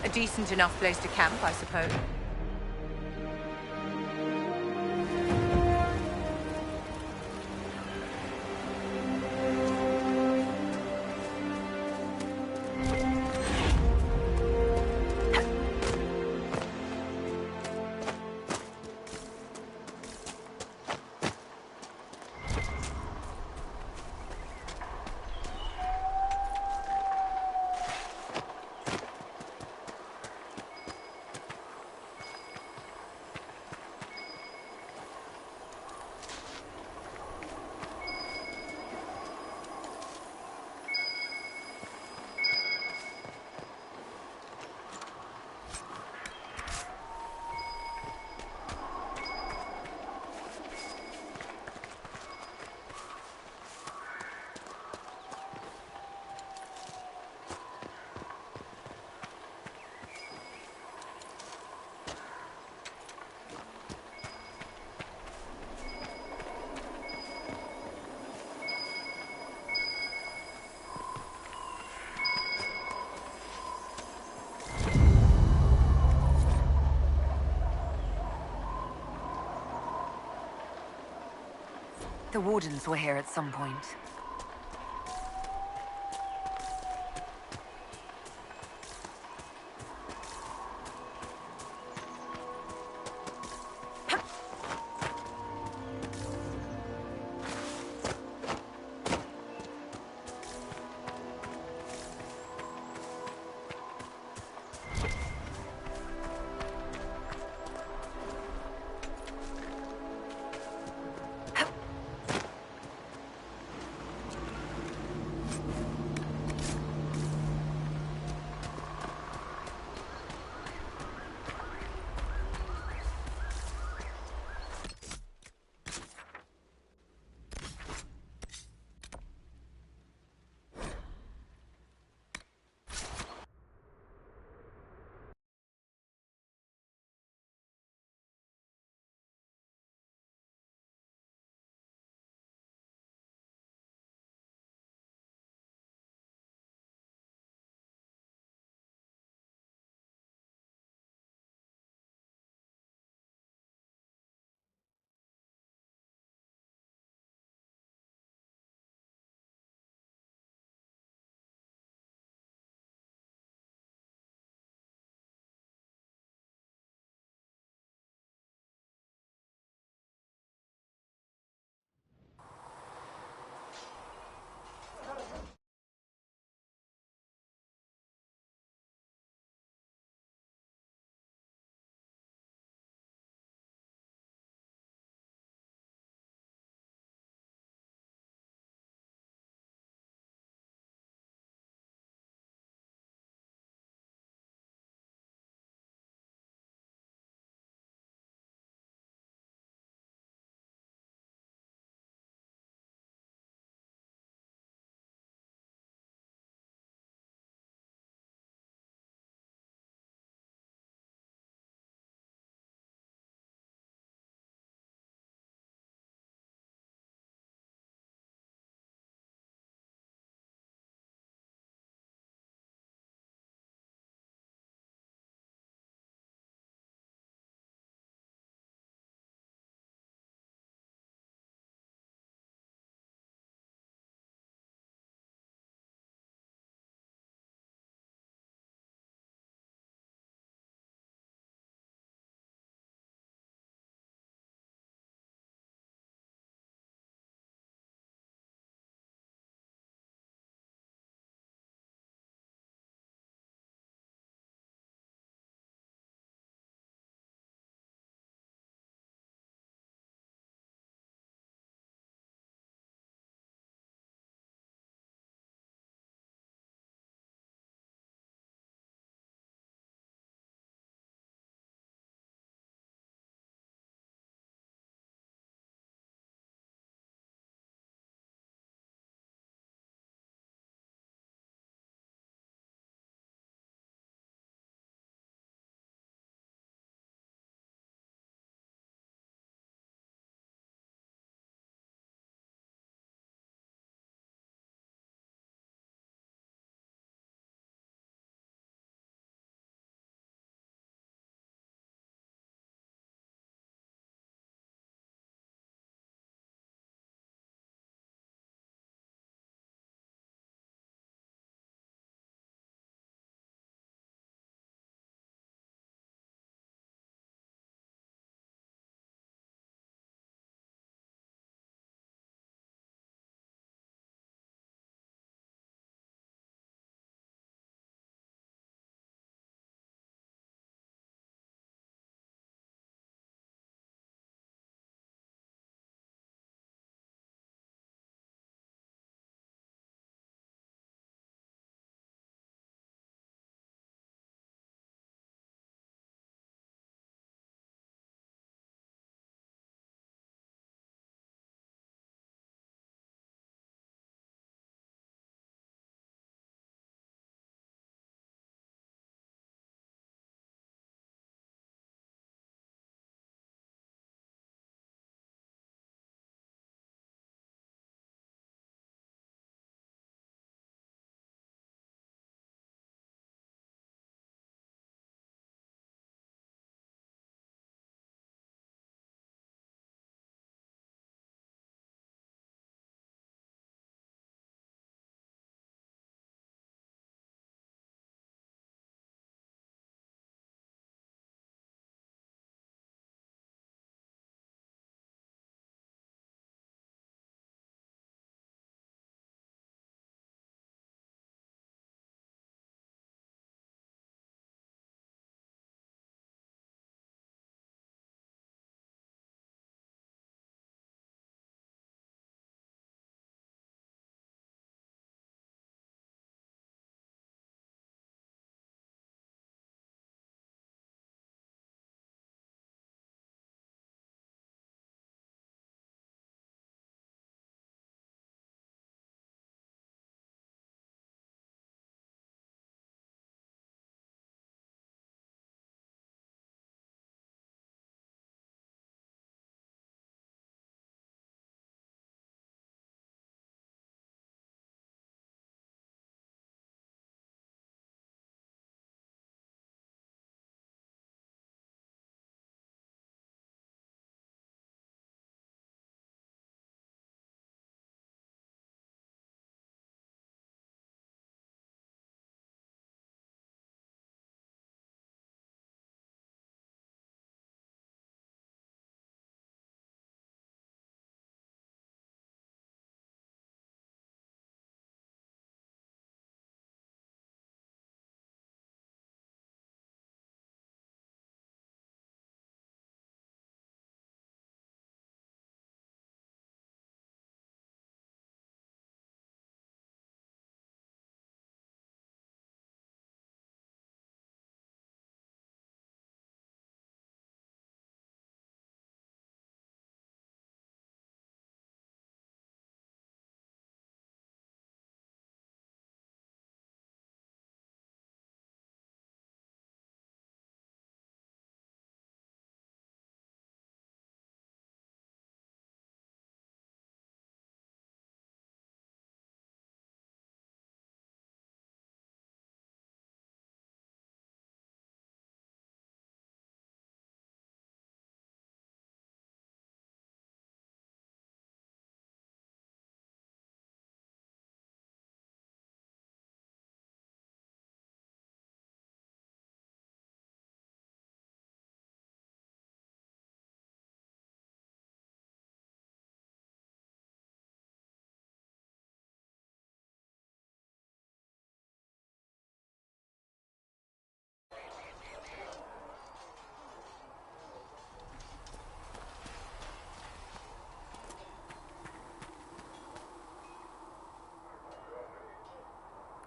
S13: A decent enough place to camp, I suppose.
S5: The Wardens were here at some point.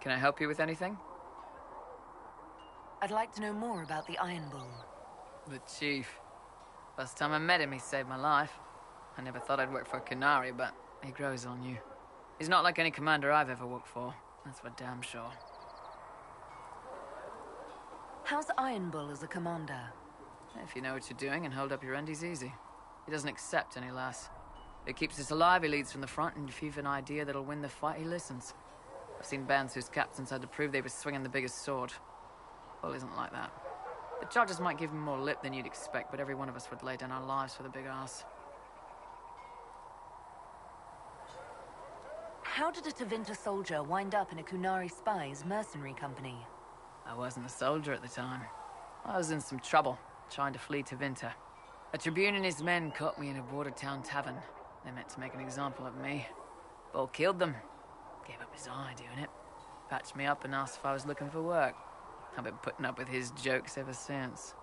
S6: Can I help you with anything?
S5: I'd like to know more about the Iron Bull.
S6: The Chief. First time I met him, he saved my life. I never thought I'd work for a Canary, but he grows on you. He's not like any commander I've ever worked for. That's for damn sure.
S5: How's Iron Bull as a commander?
S6: If you know what you're doing and hold up your end, he's easy. He doesn't accept any less. If he keeps us alive, he leads from the front, and if you've an idea that'll win the fight, he listens. I've seen bands whose captains had to prove they were swinging the biggest sword. Bull isn't like that. The charges might give him more lip than you'd expect, but every one of us would lay down our lives for the big ass.
S5: How did a Tevinter soldier wind up in a Kunari spy's mercenary company?
S6: I wasn't a soldier at the time. I was in some trouble, trying to flee Tevinter. A Tribune and his men caught me in a border town tavern. They meant to make an example of me. Bull killed them. Gave up his eye doing it. Patched me up and asked if I was looking for work. I've been putting up with his jokes ever since.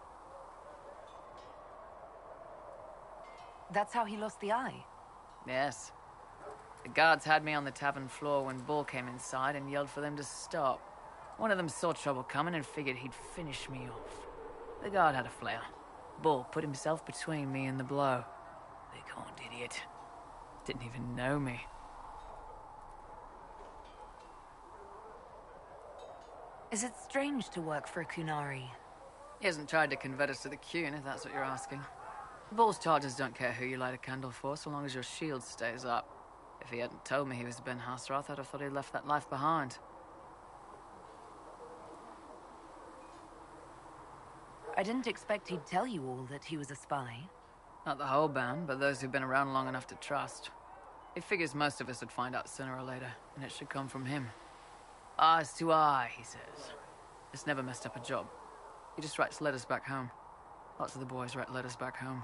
S5: That's how he lost the eye?
S6: Yes. The guards had me on the tavern floor when Bull came inside and yelled for them to stop. One of them saw trouble coming and figured he'd finish me off. The guard had a flare. Bull put himself between me and the blow. Big-horned idiot. Didn't even know me.
S5: Is it strange to work for a Kunari?
S6: He hasn't tried to convert us to the Qun, if that's what you're asking. Bull's charges don't care who you light a candle for, so long as your shield stays up. If he hadn't told me he was Ben Hasrath, I'd have thought he'd left that life behind.
S5: I didn't expect he'd tell you all that he was a spy.
S6: Not the whole band, but those who've been around long enough to trust. He figures most of us would find out sooner or later, and it should come from him. Eyes to eye, he says. It's never messed up a job. He just writes letters back home. Lots of the boys write letters back home.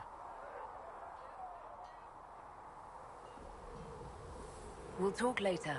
S5: We'll talk later.